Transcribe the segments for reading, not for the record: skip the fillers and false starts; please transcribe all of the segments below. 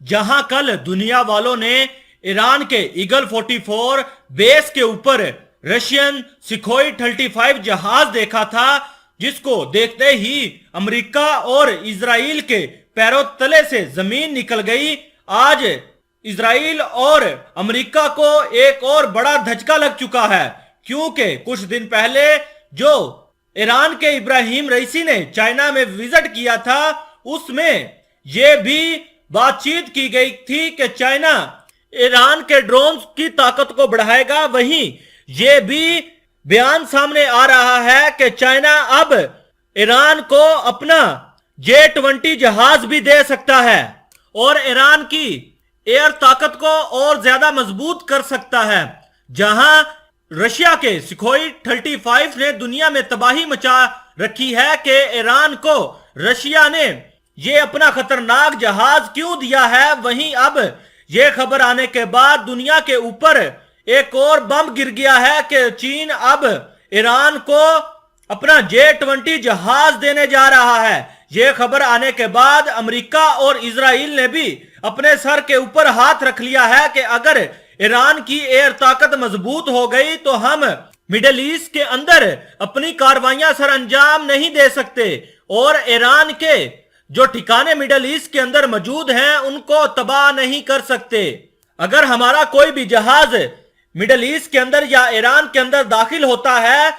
जहां कल दुनिया वालों ने ईरान के ईगल 44 बेस के ऊपर रशियन सुखोई 35 जहाज देखा था, जिसको देखते ही अमेरिका और इजराइल के पैरों तले से जमीन निकल गई। आज इजराइल और अमेरिका को एक और बड़ा धचका लग चुका है, क्योंकि कुछ दिन पहले जो ईरान के इब्राहिम रईसी ने चाइना में विजिट किया था, उसमें यह भी बातचीत की गई थी कि चाइना ईरान के ड्रोन की ताकत को बढ़ाएगा। वहीं यह भी बयान सामने आ रहा है कि चाइना अब ईरान को अपना J-20 जहाज भी दे सकता है और ईरान की एयर ताकत को और ज्यादा मजबूत कर सकता है। जहां रशिया के सुखोई 35 ने दुनिया में तबाही मचा रखी है कि ईरान को रशिया ने ये अपना खतरनाक जहाज क्यों दिया है, वहीं अब यह खबर आने के बाद दुनिया के ऊपर एक और बम गिर गया है कि चीन अब ईरान को अपना J-20 जहाज देने जा रहा है। यह खबर आने के बाद अमेरिका और इजराइल ने भी अपने सर के ऊपर हाथ रख लिया है कि अगर ईरान की एयर ताकत मजबूत हो गई तो हम मिडिल ईस्ट के अंदर अपनी कार्रवाइयां सर अंजाम नहीं दे सकते और ईरान के जो ठिकाने मिडिल ईस्ट के अंदर मौजूद हैं उनको तबाह नहीं कर सकते। अगर हमारा कोई भी जहाज मिडिल ईस्ट के अंदर या ईरान के अंदर दाखिल होता है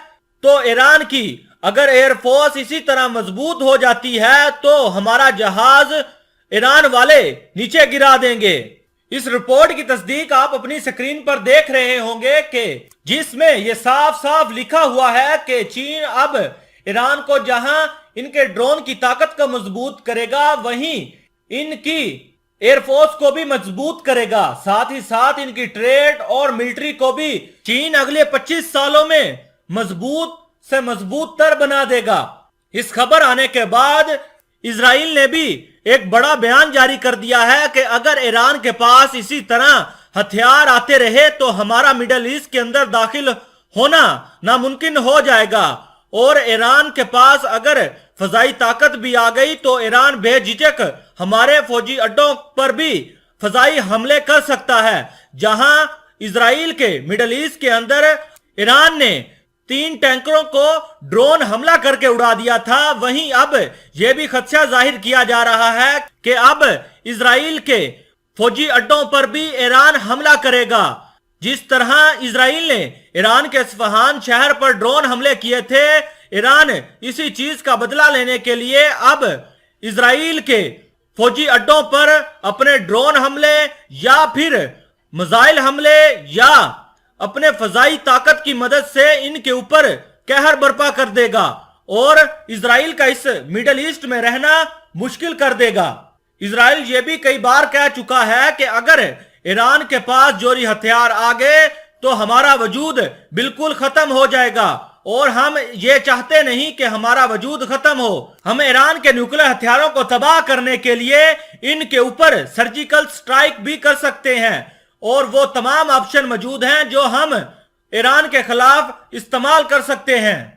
तो ईरान की अगर एयरफोर्स इसी तरह मजबूत हो जाती है तो हमारा जहाज ईरान वाले नीचे गिरा देंगे। इस रिपोर्ट की तस्दीक आप अपनी स्क्रीन पर देख रहे होंगे कि जिसमें यह साफ साफ लिखा हुआ है कि चीन अब ईरान को जहां इनके ड्रोन की ताकत को मजबूत करेगा, वहीं इनकी एयरफोर्स को भी मजबूत करेगा, साथ ही साथ इनकी ट्रेड और मिलिट्री को भी चीन अगले 25 सालों में मजबूत से मजबूत तर बना देगा। इस खबर आने के बाद इजराइल ने भी एक बड़ा बयान जारी कर दिया है कि अगर ईरान के पास इसी तरह हथियार आते रहे तो हमारा मिडिल ईस्ट के अंदर दाखिल होना नामुमकिन हो जाएगा और ईरान के पास अगर फजाई ताकत भी आ गई तो ईरान बेझिझक हमारे फौजी अड्डों पर भी फजाई हमले कर सकता है। जहां इजराइल के मिडिल ईस्ट के अंदर ईरान ने 3 टैंकरों को ड्रोन हमला करके उड़ा दिया था, वहीं अब यह भी खदशा जाहिर किया जा रहा है कि अब इजराइल के फौजी अड्डों पर भी ईरान हमला करेगा। जिस तरह इजराइल ने ईरान के इस्फहान शहर पर ड्रोन हमले किए थे, ईरान इसी चीज का बदला लेने के लिए अब इजराइल के फौजी अड्डों पर अपने ड्रोन हमले या फिर मिसाइल हमले या अपने फजाई ताकत की मदद से इनके ऊपर कहर बर्पा कर देगा और इजराइल का इस मिडिल ईस्ट में रहना मुश्किल कर देगा। इजराइल ये भी कई बार कह चुका है कि अगर ईरान के पास जोरी हथियार आ गए तो हमारा वजूद बिल्कुल खत्म हो जाएगा और हम ये चाहते नहीं कि हमारा वजूद खत्म हो। हम ईरान के न्यूक्लियर हथियारों को तबाह करने के लिए इनके ऊपर सर्जिकल स्ट्राइक भी कर सकते हैं और वो तमाम ऑप्शन मौजूद हैं जो हम ईरान के खिलाफ इस्तेमाल कर सकते हैं।